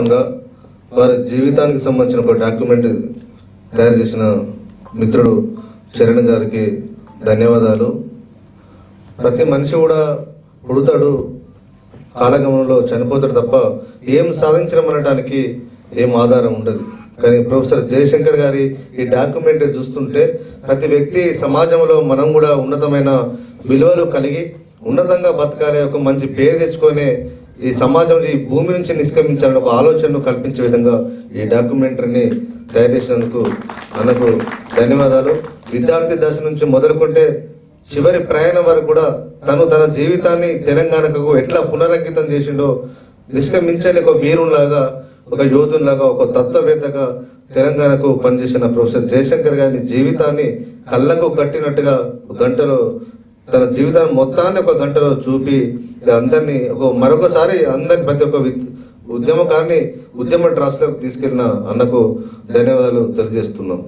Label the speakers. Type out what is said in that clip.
Speaker 1: సందర్భంగా వారి జీవితానికి సంబంధించిన ఒక డాక్యుమెంట్ తయారు చేసిన మిత్రుడు చరణ్ గారికి ధన్యవాదాలు. ప్రతి మనిషి కూడా పుడతాడు, కాలగమనంలో చనిపోతాడు తప్ప ఏం సాధించడం ఏం ఆధారం ఉండదు. కానీ ప్రొఫెసర్ జయశంకర్ గారి ఈ డాక్యుమెంట్ చూస్తుంటే ప్రతి వ్యక్తి సమాజంలో మనం కూడా ఉన్నతమైన విలువలు కలిగి ఉన్నతంగా బతకాలి, ఒక మంచి పేరు తెచ్చుకొని ఈ సమాజం ఈ భూమి నుంచి నిష్క్రమించాలని ఒక ఆలోచనను కల్పించే విధంగా ఈ డాక్యుమెంటరీని తయారు చేసినందుకు మనకు ధన్యవాదాలు. విద్యార్థి దశ నుంచి మొదలుకుంటే చివరి ప్రయాణం వరకు కూడా తన జీవితాన్ని తెలంగాణకు ఎట్లా పునరంకితం చేసిండో నిష్క్రమించని ఒక వీరునిలాగా, ఒక యోధునిలాగా, ఒక తత్వవేత్తగా తెలంగాణకు పనిచేసిన ప్రొఫెసర్ జయశంకర్ గారి జీవితాన్ని కళ్ళకు కట్టినట్టుగా గంటలో తన జీవితాన్ని మొత్తాన్ని ఒక గంటలో చూపి అందరినీ మరొకసారి అందరిని ప్రతి ఒక్క ఉద్యమకారిని ఉద్యమ ట్రాస్లోకి తీసుకెళ్లిన అన్నకు ధన్యవాదాలు తెలియజేస్తున్నాం.